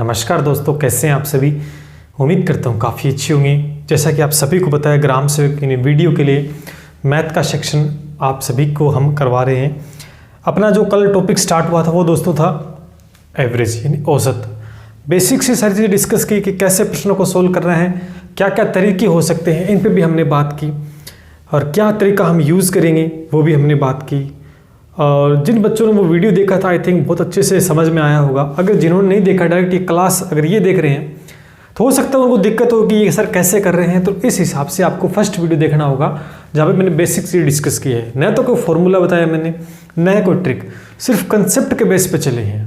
नमस्कार दोस्तों, कैसे हैं आप सभी। उम्मीद करता हूँ काफ़ी अच्छी होंगी। जैसा कि आप सभी को पता है, ग्राम सेवक यानी वीडियो के लिए मैथ का सेक्शन आप सभी को हम करवा रहे हैं। अपना जो कल टॉपिक स्टार्ट हुआ था वो दोस्तों था एवरेज यानी औसत। बेसिक से सारी चीज़ें डिस्कस की कि कैसे प्रश्नों को सोल्व करना है, क्या क्या तरीके हो सकते हैं, इन पे भी हमने बात की और क्या तरीका हम यूज़ करेंगे वो भी हमने बात की। और जिन बच्चों ने वो वीडियो देखा था आई थिंक बहुत अच्छे से समझ में आया होगा। अगर जिन्होंने नहीं देखा डायरेक्ट ये क्लास अगर ये देख रहे हैं तो हो सकता है उनको दिक्कत हो कि ये सर कैसे कर रहे हैं, तो इस हिसाब से आपको फर्स्ट वीडियो देखना होगा जहाँ पे मैंने बेसिक से डिस्कस किया है। न तो कोई फॉर्मूला बताया मैंने, न है कोई ट्रिक, सिर्फ कंसेप्ट के बेस पे चले हैं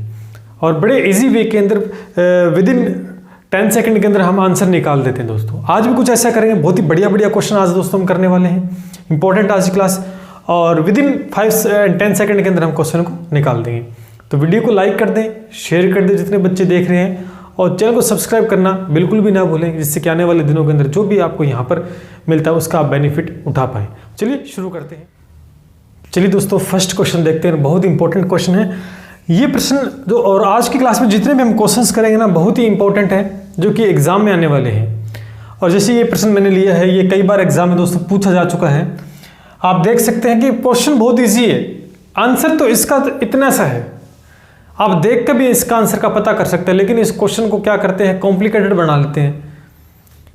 और बड़े इजी वे के अंदर विद इन 10 सेकंड के अंदर हम आंसर निकाल देते हैं। दोस्तों आज भी कुछ ऐसा करेंगे, बहुत ही बढ़िया क्वेश्चन आज दोस्तों हम करने वाले हैं, इंपॉर्टेंट आज की क्लास, और विद इन 5-10 सेकंड के अंदर हम क्वेश्चन को निकाल देंगे। तो वीडियो को लाइक कर दें, शेयर कर दें जितने बच्चे देख रहे हैं, और चैनल को सब्सक्राइब करना बिल्कुल भी ना भूलें, जिससे कि आने वाले दिनों के अंदर जो भी आपको यहाँ पर मिलता है उसका आप बेनिफिट उठा पाएँ। चलिए शुरू करते हैं। चलिए दोस्तों फर्स्ट क्वेश्चन देखते हैं, बहुत इंपॉर्टेंट क्वेश्चन है ये प्रश्न जो, और आज की क्लास में जितने भी हम क्वेश्चंस करेंगे ना बहुत ही इंपॉर्टेंट है जो कि एग्जाम में आने वाले हैं। और जैसे ये प्रश्न मैंने लिया है, ये कई बार एग्जाम में दोस्तों पूछा जा चुका है। आप देख सकते हैं कि क्वेश्चन बहुत इजी है, आंसर तो इसका इतना सा है, आप देख कर भी इसका आंसर का पता कर सकते हैं, लेकिन इस क्वेश्चन को क्या करते हैं, कॉम्प्लिकेटेड बना लेते हैं,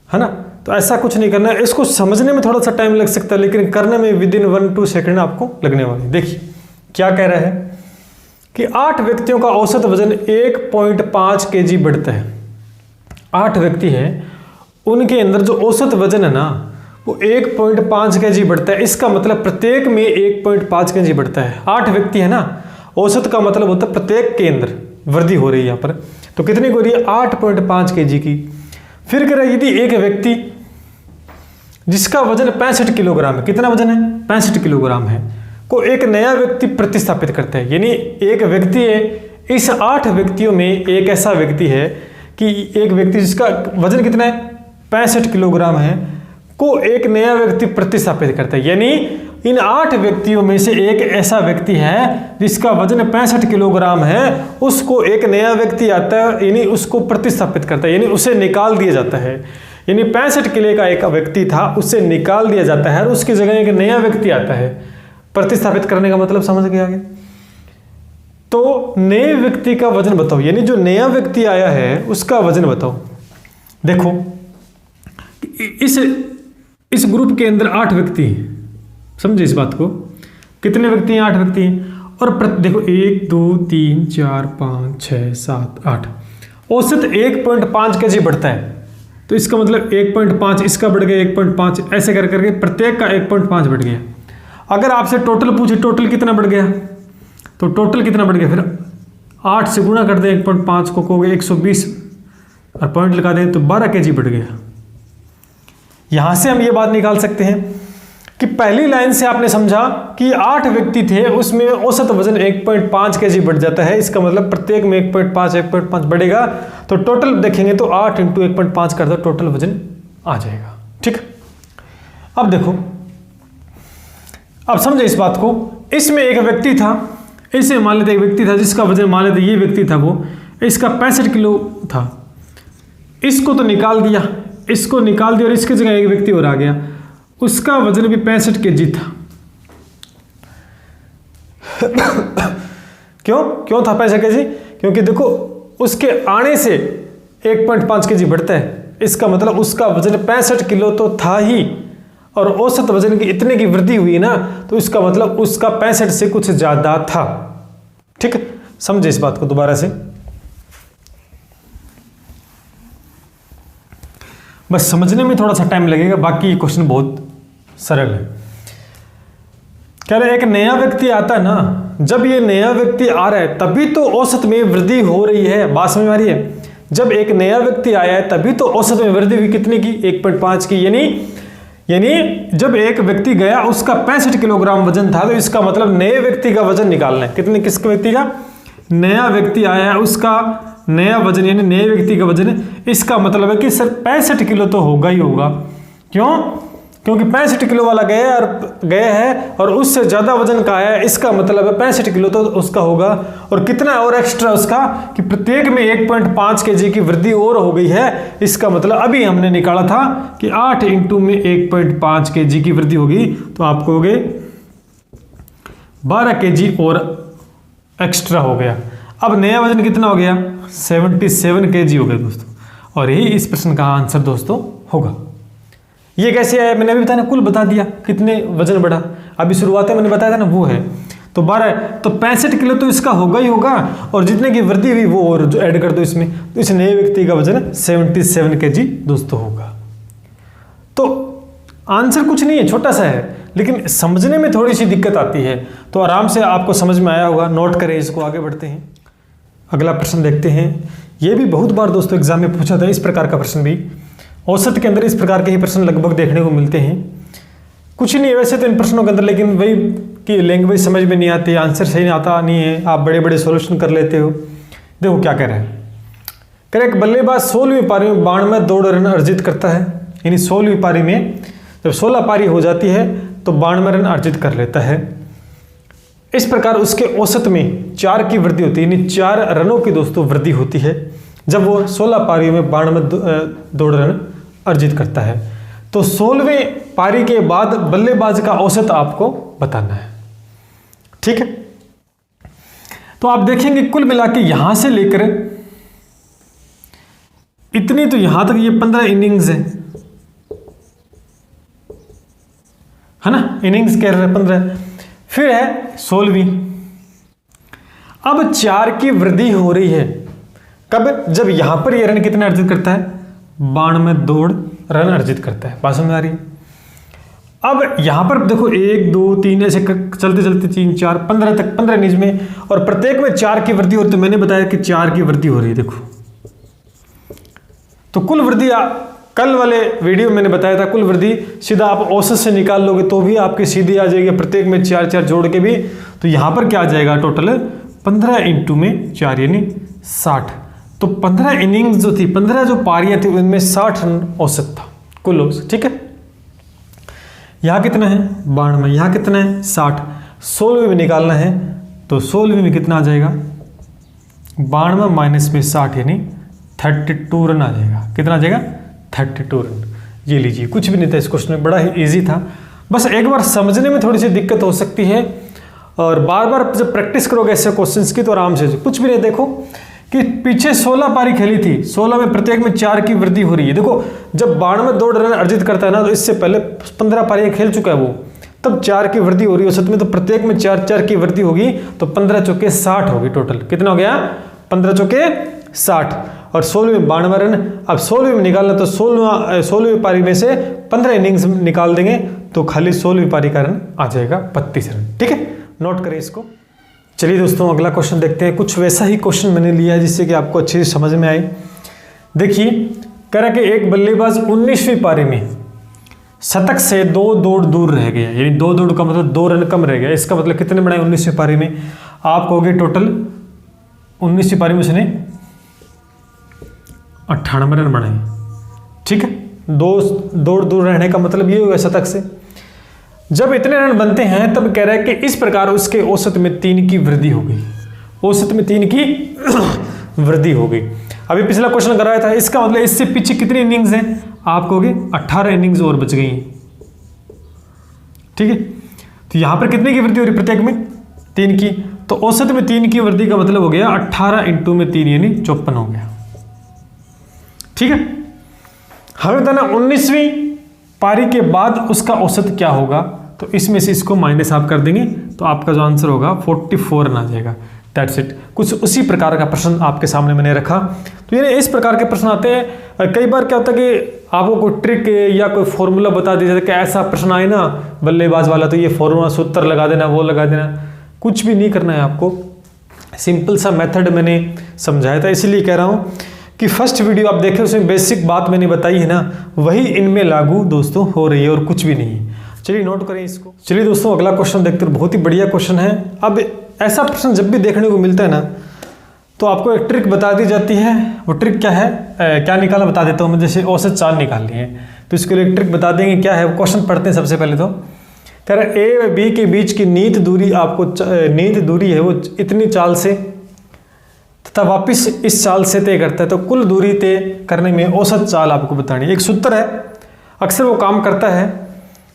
है ना। तो ऐसा कुछ नहीं करना है, इसको समझने में थोड़ा सा टाइम लग सकता है लेकिन करने में विद इन 1-2 सेकंड आपको लगने वाले। देखिए क्या कह रहा है कि 8 व्यक्तियों का औसत वजन 1.5 kg बढ़ता है। 8 व्यक्ति हैं, उनके अंदर जो औसत वजन है ना वो 1.5 kg बढ़ता है। इसका मतलब प्रत्येक में 1.5 kg बढ़ता है। 8 व्यक्ति है ना, औसत का मतलब होता है प्रत्येक के अंदर वृद्धि हो रही है। यहाँ पर तो कितनी हो रही है, 8.5 kg की। फिर कह रहा है यदि एक व्यक्ति जिसका वजन 65 किलोग्राम है, कितना वजन है, 65 किलोग्राम है, को एक नया व्यक्ति प्रतिस्थापित करता है। यानी एक व्यक्ति है, इस 8 व्यक्तियों में एक ऐसा व्यक्ति है कि एक व्यक्ति जिसका वजन कितना है, 65 किलोग्राम है, को एक नया व्यक्ति प्रतिस्थापित करता है। यानी इन 8 व्यक्तियों में से एक ऐसा व्यक्ति है जिसका वजन 65 किलोग्राम है, उसको एक नया व्यक्ति आता है, यानी उसको प्रतिस्थापित करता है, यानी उसे निकाल दिया जाता है। यानी 65 किलो का एक व्यक्ति था, उसे निकाल दिया जाता है और उसकी जगह एक नया व्यक्ति आता है। प्रतिस्थापित करने का मतलब समझ गया आगे। तो नए व्यक्ति का वजन बताओ, यानी जो नया व्यक्ति आया है उसका वजन बताओ। देखो इस ग्रुप के अंदर 8 व्यक्ति हैं, समझे इस बात को, कितने व्यक्ति हैं, 8 व्यक्ति हैं। और देखो 1 2 3 4 5 6 7 8, औसत 1.5 kg बढ़ता है। तो इसका मतलब 1.5 इसका बढ़ गया, 1.5 ऐसे कर करके प्रत्येक का 1.5 बढ़ गया। अगर आपसे टोटल पूछे टोटल कितना बढ़ गया, तो टोटल कितना बढ़ गया, फिर 8 से गुणा कर दें 1.5 को कहोगे 120 और पॉइंट लगा दें तो 12 kg बढ़ गया। यहां से हम ये बात निकाल सकते हैं कि पहली लाइन से आपने समझा कि 8 व्यक्ति थे, उसमें औसत वजन 1.5 kg बढ़ जाता है। इसका मतलब प्रत्येक में 1.5 बढ़ेगा, तो टोटल देखेंगे तो 8 × 1.5 कर दो, टोटल वजन आ जाएगा। ठीक, अब देखो, अब समझे इस बात को। इसमें एक व्यक्ति था, इसे मान लेते एक व्यक्ति था जिसका वजन, मान लेते ये व्यक्ति था, वो इसका 65 किलो था। इसको तो निकाल दिया, इसको निकाल दिया और इसकी जगह एक व्यक्ति और आ गया, उसका वजन भी 65 kg था। क्यों था 65 kg? क्योंकि देखो उसके आने से 1.5 kg बढ़ता है, इसका मतलब उसका वजन 65 किलो तो था ही, और औसत वजन की इतने की वृद्धि हुई ना, तो इसका मतलब उसका 65 से कुछ ज्यादा था। ठीक है, समझे इस बात को दोबारा से। बस समझने में थोड़ा सा टाइम लगेगा, बाकी क्वेश्चन बहुत सरल है। कह रहे एक नया व्यक्ति आता है ना, जब ये नया व्यक्ति आ रहा है तभी तो औसत में वृद्धि हो रही है। बात समझ में आ रही है? जब एक नया व्यक्ति आया है तभी तो औसत में वृद्धि हुई, कितने की, 1.5 की। यानी जब एक व्यक्ति गया उसका 65 किलोग्राम वजन था, तो इसका मतलब नए व्यक्ति का वजन निकालना है। कितने, किसके व्यक्ति का, नया व्यक्ति आया है उसका नया वजन, यानी नए व्यक्ति का वजन। इसका मतलब है कि सर 65 किलो तो होगा ही होगा। क्यों? क्योंकि 65 किलो वाला गया है और उससे ज़्यादा वजन का है, इसका मतलब है 65 किलो तो उसका होगा। और कितना और एक्स्ट्रा उसका कि प्रत्येक में 1.5 kg की वृद्धि और हो गई है। इसका मतलब अभी हमने निकाला था कि 8 इंटू में 1.5 kg की वृद्धि होगी, तो आपको हो गए 12 kg और एक्स्ट्रा हो गया। अब नया वजन कितना हो गया? 77 kg हो गया दोस्तों। और यही इस प्रश्न का आंसर दोस्तों होगा। ये कैसे आया? मैंने अभी बताया ना, कुल बता दिया कितने वजन बढ़ा। अभी शुरुआत में मैंने बताया था ना, वो है तो 12, तो 65 किलो तो इसका होगा ही होगा, और जितने की वृद्धि हुई वो और जो ऐड कर दो इसमें, तो इस नए व्यक्ति का वजन 77 kg दोस्तों होगा। तो आंसर कुछ नहीं है, छोटा सा है, लेकिन समझने में थोड़ी सी दिक्कत आती है। तो आराम से आपको समझ में आया होगा, नोट करें इसको। आगे बढ़ते हैं, अगला प्रश्न देखते हैं। ये भी बहुत बार दोस्तों एग्जाम में पूछा था, इस प्रकार का प्रश्न भी। औसत के अंदर इस प्रकार के ही प्रश्न लगभग देखने को मिलते हैं। कुछ नहीं है वैसे तो इन प्रश्नों के अंदर, लेकिन वही कि लैंग्वेज समझ में नहीं आती, आंसर सही आता नहीं है, आप बड़े बड़े सॉल्यूशन कर लेते हो। देखो क्या कह रहा है, कह रहा है बल्लेबाज 16वीं पारी में 92 दौड़ रन अर्जित करता है। यानी 16वीं पारी में जब 16 पारी हो जाती है तो 92 रन अर्जित कर लेता है। इस प्रकार उसके औसत में 4 की वृद्धि होती है, यानी 4 रनों की दोस्तों वृद्धि होती है जब वो 16 पारी में 92 दौड़ रन अर्जित करता है। तो 16वें पारी के बाद बल्लेबाज का औसत आपको बताना है, ठीक है। तो आप देखेंगे कुल मिला के यहां से लेकर इतनी, तो यहां तक ये 15 इनिंग्स है ना, इनिंग्स कह रहे हैं 15। फिर है 16वीं, अब 4 की वृद्धि हो रही है कब? जब यहां पर ये रन कितने अर्जित करता है? 92 दौड़ रन अर्जित करता है। बात समझ आ रही है? अब यहां पर देखो 1 2 3 ऐसे चलते चलते 3 4 15 तक, 15 इनिंग्स में, और प्रत्येक में 4 की वृद्धि हो रही। तो मैंने बताया कि 4 की वृद्धि हो रही है, देखो। तो कुल वृद्धि कल वाले वीडियो में मैंने बताया था, कुल वृद्धि सीधा आप औसत से निकाल लोगे तो भी आपकी सीधी आ जाएगी, प्रत्येक में 4 4 जोड़ के भी। तो यहां पर क्या आ जाएगा टोटल? 15 इंटू में 4 यानी 60। तो 15 इनिंग्स जो थी, 15 जो पारियां थी, उनमें 60 रन औसत था कुल औसत, ठीक है। यहां कितना है? 92। यहां कितना है? 60। 16वीं में निकालना है तो 16वीं में कितना आ जाएगा? 92 माइनस में 60 यानी 32 रन आ जाएगा। कितना आ जाएगा? 32 रन। ये लीजिए, कुछ भी नहीं था इस क्वेश्चन में, बड़ा ही ईजी था। बस एक बार समझने में थोड़ी सी दिक्कत हो सकती है, और बार बार जब प्रैक्टिस करोगे ऐसे क्वेश्चंस की तो आराम से। कुछ भी नहीं, देखो कि पीछे 16 पारी खेली थी, 16 में प्रत्येक में 4 की वृद्धि हो रही है। देखो जब 92 दौड़ रन अर्जित करता है ना, तो इससे पहले 15 पारियां खेल चुका है वो, तब 4 की वृद्धि हो रही है औसत में। तो प्रत्येक में 4 4 की वृद्धि होगी, तो 15 चौके 60 होगी टोटल। कितना हो गया? 15 चौके 60, और 16 में 92 रन। अब 16 में निकालना, तो 16वीं पारी में से 15 इनिंग्स निकाल देंगे तो खाली 16वीं पारी का रन आ जाएगा 32 रन, ठीक है। नोट करें इसको। चलिए दोस्तों अगला क्वेश्चन देखते हैं। कुछ वैसा ही क्वेश्चन मैंने लिया है जिससे कि आपको अच्छे से समझ में आए। देखिए, कह रहा कि एक बल्लेबाज 19वीं पारी में शतक से 2 दौड़ दूर रह गया, यानी 2 दौड़ का मतलब 2 रन कम रह गया। इसका मतलब कितने बनाए 19वीं पारी में? आप कहोगे टोटल 19वीं पारी में उसने 98 रन बनाए, ठीक है। 2 दौड़ दूर रहने का मतलब ये होगा शतक से। जब इतने रन बनते हैं तब कह रहा है कि इस प्रकार उसके औसत में 3 की वृद्धि हो गई। औसत में 3 की वृद्धि हो गई। अभी पिछला क्वेश्चन कराया था, इसका मतलब इससे पीछे कितनी इनिंग्स हैं? आप कहोगे 18 इनिंग्स और बच गई, ठीक है। तो यहां पर कितने की वृद्धि हो रही? प्रत्येक में 3 की। तो औसत में 3 की वृद्धि का मतलब हो गया 18 इंटू में 3 यानी 54 हो गया, ठीक है। हमें बताना 19वीं पारी के बाद उसका औसत क्या होगा। तो इसमें से इसको माइनस आप कर देंगे तो आपका जो आंसर होगा 44 रन आ जाएगा। That's it. कुछ उसी प्रकार का प्रश्न आपके सामने मैंने रखा। तो ये इस प्रकार के प्रश्न आते हैं। कई बार क्या होता है कि आपको कोई ट्रिक या कोई फॉर्मूला बता दिया जाता है कि ऐसा प्रश्न आए ना बल्लेबाज वाला, तो ये फॉर्मूला सूत्र लगा देना, वो लगा देना। कुछ भी नहीं करना है आपको। सिंपल सा मेथड मैंने समझाया था, इसलिए कह रहा हूँ कि फर्स्ट वीडियो आप देखें, उसमें बेसिक बात मैंने बताई है ना, वही इनमें लागू दोस्तों हो रही है और कुछ भी नहीं है। चलिए नोट करें इसको। चलिए दोस्तों अगला क्वेश्चन देखते हैं। बहुत ही बढ़िया क्वेश्चन है। अब ऐसा प्रश्न जब भी देखने को मिलता है ना, तो आपको एक ट्रिक बता दी जाती है। वो ट्रिक क्या है, क्या निकालना बता देता हूँ मैं। जैसे औसत 4 निकालनी है, तो इसको इलेक्ट्रिक बता देंगे क्या है। वो क्वेश्चन पढ़ते हैं सबसे पहले। तो कह रहा है ए व बी के बीच की नीत दूरी आपको नीत दूरी है वो इतनी चाल से तथा वापस इस चाल से तय करता है। तो कुल दूरी तय करने में औसत चाल आपको बतानी है। एक सूत्र है, अक्सर वो काम करता है।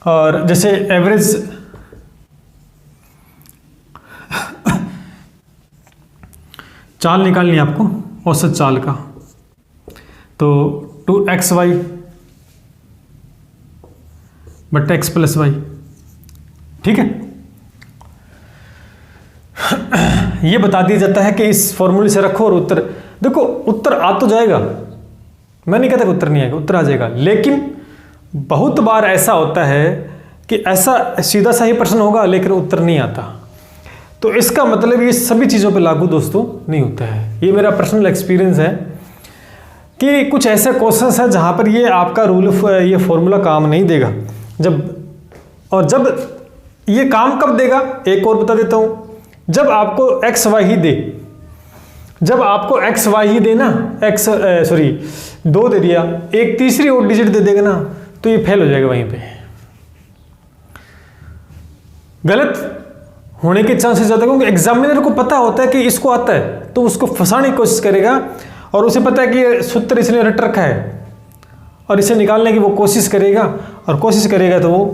और जैसे एवरेज चाल निकालनी है आपको औसत चाल का, तो 2xy बट्टा x प्लस वाई, ठीक है। ये बता दिया जाता है कि इस फॉर्मूले से रखो और उत्तर देखो। उत्तर आ तो जाएगा, मैं नहीं कहता कि उत्तर नहीं आएगा, उत्तर आ जाएगा। लेकिन बहुत बार ऐसा होता है कि ऐसा सीधा सा ही प्रश्न होगा लेकिन उत्तर नहीं आता। तो इसका मतलब ये सभी चीज़ों पे लागू दोस्तों नहीं होता है। ये मेरा पर्सनल एक्सपीरियंस है कि कुछ ऐसे क्वेश्चंस हैं जहाँ पर ये आपका रूल ये फॉर्मूला काम नहीं देगा। जब ये काम कब देगा, एक और बता देता हूँ। जब आपको एक्स वाई ही दे, जब आपको एक्स वाई ही दे ना, दो दे दिया, एक तीसरी और डिजिट दे देगा ना, तो ये फेल हो जाएगा वहीं पे। गलत होने के चांसेस ज़्यादा, क्योंकि एग्जामिनर को पता होता है कि इसको आता है तो उसको फंसाने की कोशिश करेगा। और उसे पता है कि ये सूत्र इसने रट रखा है और इसे निकालने की वो कोशिश करेगा। और कोशिश करेगा तो वो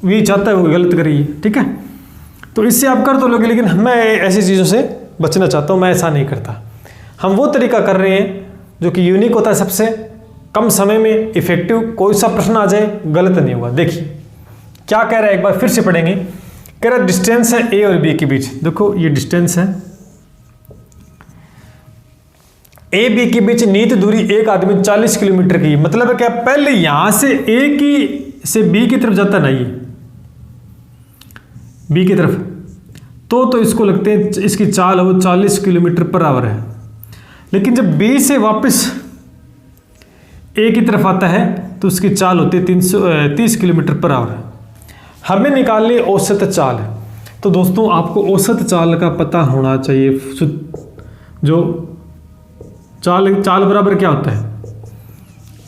भी चाहता है वो गलत करिए, ठीक है। तो इससे आप कर तो लोगे, लेकिन मैं ऐसी चीज़ों से बचना चाहता हूँ। मैं ऐसा नहीं करता। हम वो तरीका कर रहे हैं जो कि यूनिक होता है, सबसे कम समय में इफेक्टिव। कोई सा प्रश्न आ जाए गलत नहीं होगा। देखिए क्या कह रहा है, एक बार फिर से पढ़ेंगे। कह रहा है डिस्टेंस है ए और बी के बीच। देखो ये डिस्टेंस है, ए बी के बीच नीत दूरी एक आदमी 40 किलोमीटर की। मतलब है क्या, पहले यहां से ए की से बी की तरफ जाता ना, ये बी की तरफ, तो इसको लगते हैं इसकी चाल है वो 40 किलोमीटर पर आवर है। लेकिन जब बी से वापस ए की तरफ आता है तो उसकी चाल होती है 330 किलोमीटर पर आवर। हमें निकालनी औसत चाल। तो दोस्तों आपको औसत चाल का पता होना चाहिए। जो चाल बराबर क्या होता है,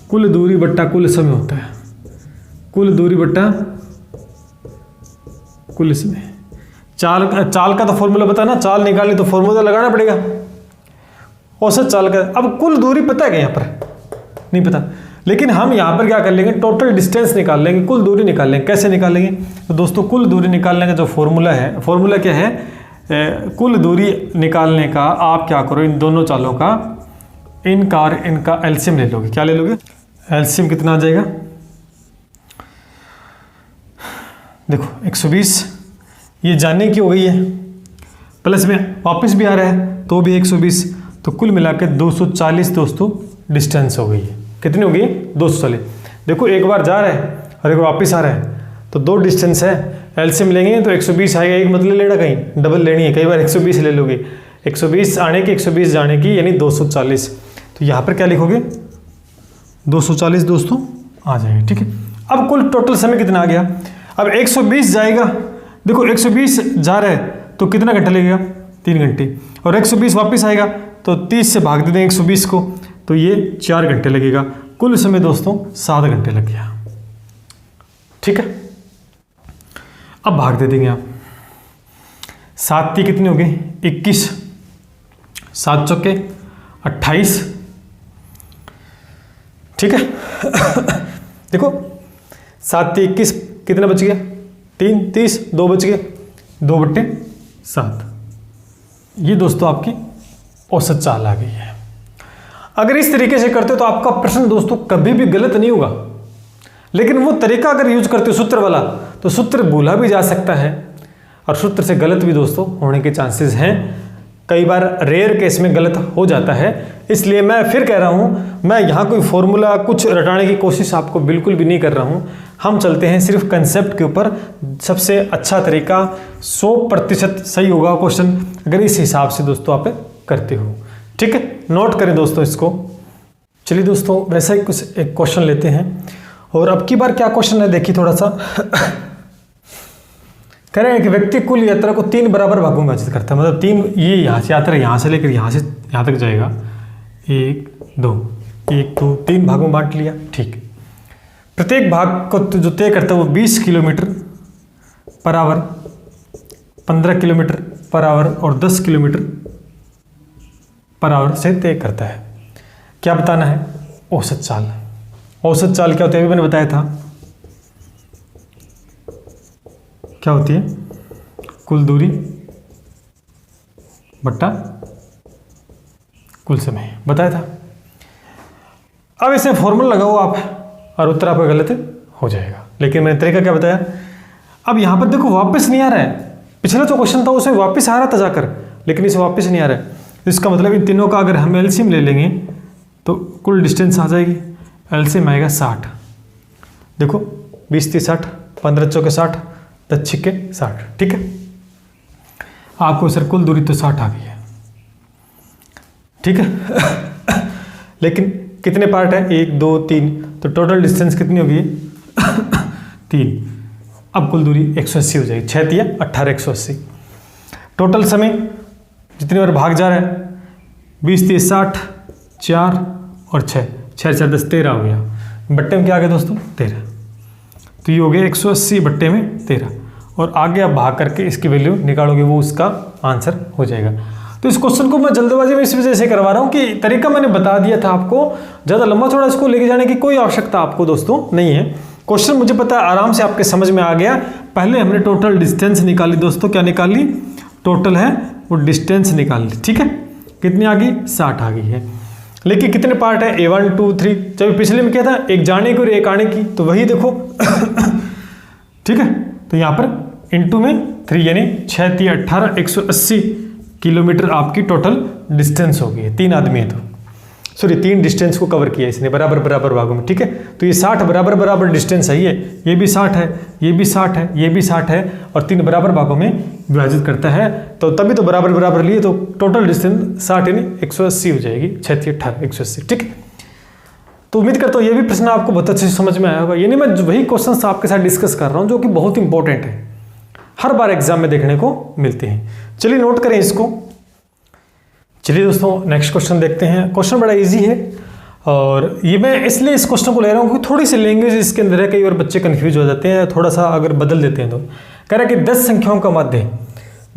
कुल दूरी बट्टा कुल समय होता है। कुल दूरी बट्टा कुल समय। चाल का तो फॉर्मूला पता है ना, चाल निकालनी तो फॉर्मूला लगाना पड़ेगा औसत चाल का। अब कुल दूरी पता है क्या, यहाँ पर नहीं पता, लेकिन हम यहाँ पर क्या कर लेंगे, टोटल डिस्टेंस निकाल लेंगे, कुल दूरी निकाल लेंगे। कैसे निकालेंगे, तो दोस्तों कुल दूरी निकालने का जो फॉर्मूला है, फॉर्मूला क्या है, कुल दूरी निकालने का आप क्या करो, इन दोनों चालों का इनका एलसीएम ले लोगे। क्या ले लोगे, एलसीएम कितना आ जाएगा, देखो 120, ये जानने की हो गई है, प्लस में वापस भी आ रहा है तो भी 120, तो कुल मिला के 240 दोस्तों डिस्टेंस हो गई है। कितनी हो गई, 240। देखो एक बार जा रहा है और एक बार वापस आ रहा है, तो दो डिस्टेंस है। एलसीएम लेंगे तो 120 आएगा, एक मतलब लेना, कहीं डबल लेनी है, कई बार 120 ले लोगे। 120 आने की 120 जाने की, यानी 240। तो यहाँ पर क्या लिखोगे, 240 दोस्तों आ जाएगा, ठीक है। अब कुल टोटल समय कितना आ गया, अब 120 जाएगा। देखो 120 जा रहा है तो कितना घंटा लगेगा, 3 घंटे, और 120 वापस आएगा तो 30 से भाग दे दें 120 को, तो ये 4 घंटे लगेगा। कुल समय दोस्तों 7 घंटे लग गया, ठीक है। अब भाग दे देंगे आप, 7 की कितनी हो गई, 21, 7 चौके 28, ठीक है। देखो 7 की 21, कितना बच गया, 3, 30, 2 बच गए, 2/7। ये दोस्तों आपकी औसत चाल आ गई है। अगर इस तरीके से करते हो तो आपका प्रश्न दोस्तों कभी भी गलत नहीं होगा। लेकिन वो तरीका अगर यूज करते हो सूत्र वाला, तो सूत्र भूला भी जा सकता है और सूत्र से गलत भी दोस्तों होने के चांसेस हैं। कई बार रेयर केस में गलत हो जाता है। इसलिए मैं फिर कह रहा हूँ, मैं यहाँ कोई फॉर्मूला कुछ रटाने की कोशिश आपको बिल्कुल भी नहीं कर रहा हूँ। हम चलते हैं सिर्फ कंसेप्ट के ऊपर। सबसे अच्छा तरीका 100% सही होगा क्वेश्चन अगर इस हिसाब से दोस्तों आप करते हो, ठीक है। नोट करें दोस्तों इसको। चलिए दोस्तों वैसा ही कुछ एक क्वेश्चन लेते हैं। और अब की बार क्या क्वेश्चन है देखिए थोड़ा सा। कह रहे हैं कि व्यक्ति कुल यात्रा को 3 बराबर भागों में विभाजित करता है। मतलब 3, ये यहाँ से यात्रा यहाँ से लेकर यहाँ से यहाँ तक जाएगा, 1 2 1 2 3 भागों में बांट लिया, ठीक। प्रत्येक भाग को जो तय करता है वो 20 kilometre per hour, 15 kilometre per hour और 10 किलोमीटर पर आवर से तय करता है। क्या बताना है? औसत चाल। औसत चाल क्या होती है? अभी मैंने बताया था, क्या होती है? कुल दूरी बट्टा कुल समय, बताया था। अब इसे फॉर्मूला लगाओ आप और उत्तर आपका गलत हो जाएगा, लेकिन मैंने तरीका क्या बताया? अब यहां पर देखो वापस नहीं आ रहा है, पिछला जो क्वेश्चन था उसमें वापस आ रहा था जाकर, लेकिन इसे वापस नहीं आ रहा है। इसका मतलब इन तीनों का अगर हम एलसीएम ले लेंगे तो कुल डिस्टेंस आ जाएगी, एलसीएम आएगा 60। देखो 20 30 60, 15 चौके 60, 10 छिक्के 60, ठीक है। आपको सर कुल दूरी तो 60 आ गई है, ठीक है। लेकिन कितने पार्ट है? 1 2 3, तो टोटल डिस्टेंस कितनी होगी? 3। अब कुल दूरी 180 हो जाएगी, 6 तिया 18, 180। टोटल समय जितनी बार भाग जा रहा है 20 30 60, 4 और 6, 6 4 10 13 हो गया। बट्टे में क्या आ गया दोस्तों? 13। तो ये हो गया 180 बट्टे में 13, और आगे आप भाग करके इसकी वैल्यू निकालोगे, वो उसका आंसर हो जाएगा। तो इस क्वेश्चन को मैं जल्दबाजी में इस वजह से करवा रहा हूँ कि तरीका मैंने बता दिया था आपको, ज़्यादा लंबा चौड़ा इसको लेके जाने की कोई आवश्यकता आपको दोस्तों नहीं है। क्वेश्चन मुझे पता है आराम से आपके समझ में आ गया। पहले हमने टोटल डिस्टेंस निकाली दोस्तों, क्या निकाली? टोटल है वो डिस्टेंस निकाल ली, ठीक है। कितनी आ गई? 60 आ गई है। लेकिन कितने पार्ट है? A1 2 3। जब पिछले में क्या था? एक जाने की और एक आने की, तो वही देखो ठीक है। तो यहाँ पर इंटू में 3 यानी 6 3 18, 180 किलोमीटर आपकी टोटल डिस्टेंस हो गई है। 3 आदमी है तो सॉरी 3 डिस्टेंस को कवर किया इसने बराबर बराबर भागों में, ठीक है। तो ये 60 बराबर बराबर डिस्टेंस है, ये भी 60 है, ये भी 60 है, ये भी 60 है, और 3 बराबर भागों में विभाजित करता है, तो तभी तो बराबर बराबर लिए, तो टोटल डिस्टेंस 60 यानी 180 हो जाएगी। 6 3 18 180, ठीक है। तो उम्मीद करता हूँ ये भी प्रश्न आपको बहुत अच्छे से समझ में आया होगा। यानी मैं वही क्वेश्चन आपके साथ डिस्कस कर रहा हूँ जो कि बहुत इंपॉर्टेंट है, हर बार एग्जाम में देखने को मिलते हैं। चलिए नोट करें इसको। चलिए दोस्तों नेक्स्ट क्वेश्चन देखते हैं। क्वेश्चन बड़ा इजी है, और ये मैं इसलिए इस क्वेश्चन को ले रहा हूँ क्योंकि थोड़ी सी लैंग्वेज इसके अंदर है, कई बार बच्चे कंफ्यूज हो जाते हैं, थोड़ा सा अगर बदल देते हैं तो। कह रहा है कि 10 संख्याओं का माध्य,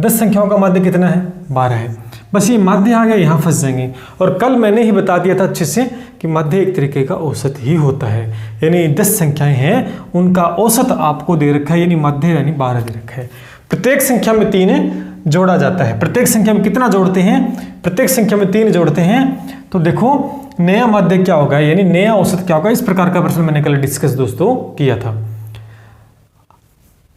10 संख्याओं का माध्य कितना है? 12 है। बस ये माध्य आ गया, यहाँ फंस जाएंगे। और कल मैंने ही बता दिया था अच्छे से कि माध्य एक तरीके का औसत ही होता है, यानी 10 संख्याएं हैं उनका औसत आपको दे रखा है, यानी माध्य यानी 12 दे रखा है। प्रत्येक संख्या में 3 जोड़ा जाता है। प्रत्येक संख्या में कितना जोड़ते हैं? प्रत्येक संख्या में 3 जोड़ते हैं। तो देखो नया माध्य क्या होगा, यानी नया औसत क्या होगा? इस प्रकार का प्रश्न मैंने कल डिस्कस दोस्तों किया था।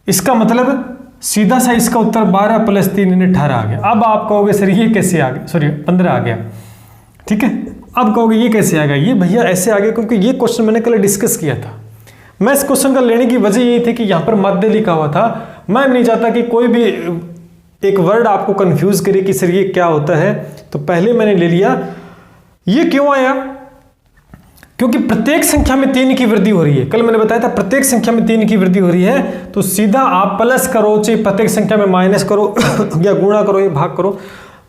इसका मतलब सीधा सा इसका उत्तर 12 + 3 यानी 18 आ गया। अब आप कहोगे सर ये कैसे आ गया, सॉरी 15 आ गया, ठीक है। अब कहोगे ये कैसे आ गया? ये भैया ऐसे आ गया क्योंकि ये क्वेश्चन मैंने कल डिस्कस किया था। मैं इस क्वेश्चन का लेने की वजह ये थी कि यहाँ पर माध्य लिखा हुआ था। मैं नहीं चाहता कि कोई भी एक वर्ड आपको कंफ्यूज करे कि सर ये क्या होता है, तो पहले मैंने ले लिया। ये क्यों आया? क्योंकि प्रत्येक संख्या में 3 की वृद्धि हो रही है। कल मैंने बताया था प्रत्येक संख्या में 3 की वृद्धि हो रही है, तो सीधा आप प्लस करो चाहे प्रत्येक संख्या में माइनस करो या गुणा करो या भाग करो,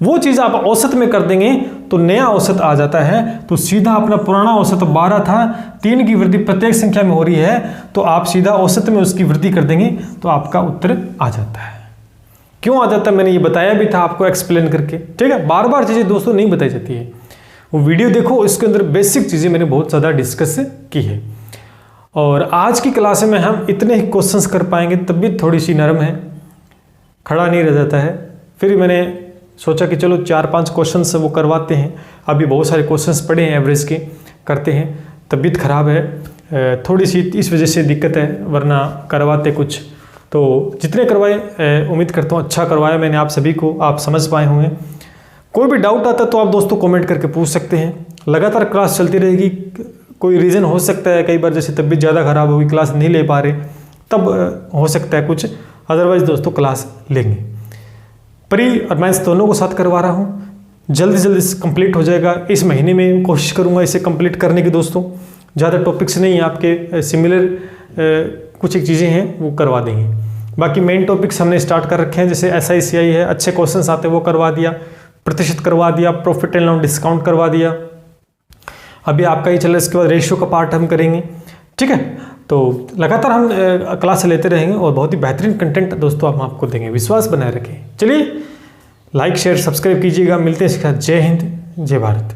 वो चीज आप औसत में कर देंगे तो नया औसत आ जाता है। तो सीधा अपना पुराना औसत 12 था, 3 की वृद्धि प्रत्येक संख्या में हो रही है, तो आप सीधा औसत में उसकी वृद्धि कर देंगे तो आपका उत्तर आ जाता है। क्यों आ जाता है मैंने ये बताया भी था आपको एक्सप्लेन करके, ठीक है। बार बार चीजें दोस्तों नहीं बताई जाती है, वो वीडियो देखो, इसके अंदर बेसिक चीजें मैंने बहुत ज़्यादा डिस्कस की है। और आज की क्लास में हम इतने ही क्वेश्चंस कर पाएंगे, तबीयत थोड़ी सी नरम है, खड़ा नहीं रह जाता है। फिर मैंने सोचा कि चलो 4-5 क्वेश्चंस वो करवाते हैं। अभी बहुत सारे क्वेश्चंस पड़े हैं एवरेज के, करते हैं। तबीयत खराब है थोड़ी सी, इस वजह से दिक्कत है, वरना करवाते कुछ। तो जितने करवाए उम्मीद करता हूँ अच्छा करवाया मैंने आप सभी को, आप समझ पाए होंगे। कोई भी डाउट आता तो आप दोस्तों कमेंट करके पूछ सकते हैं। लगातार क्लास चलती रहेगी। कोई रीज़न हो सकता है कई बार, जैसे तबीयत ज़्यादा खराब होगी, क्लास नहीं ले पा रहे, तब हो सकता है कुछ, अदरवाइज दोस्तों क्लास लेंगे। प्री और मेंस दोनों को साथ करवा रहा हूँ, जल्दी जल्दी कंप्लीट हो जाएगा। इस महीने में कोशिश करूँगा इसे कंप्लीट करने की दोस्तों। ज़्यादा टॉपिक्स नहीं है आपके, सिमिलर कुछ एक चीज़ें हैं वो करवा देंगे। बाकी मेन टॉपिक्स हमने स्टार्ट कर रखे हैं, जैसे SICI है, अच्छे क्वेश्चंस आते हैं वो करवा दिया, प्रतिशत करवा दिया, प्रॉफिट एंड लॉस डिस्काउंट करवा दिया। अभी आपका ही चल रहा है, इसके बाद रेशियो का पार्ट हम करेंगे। ठीक है, तो लगातार हम क्लास लेते रहेंगे और बहुत ही बेहतरीन कंटेंट दोस्तों हम आपको देंगे, विश्वास बनाए रखें। चलिए लाइक शेयर सब्सक्राइब कीजिएगा, मिलते हैं इसके साथ। जय हिंद, जय भारत।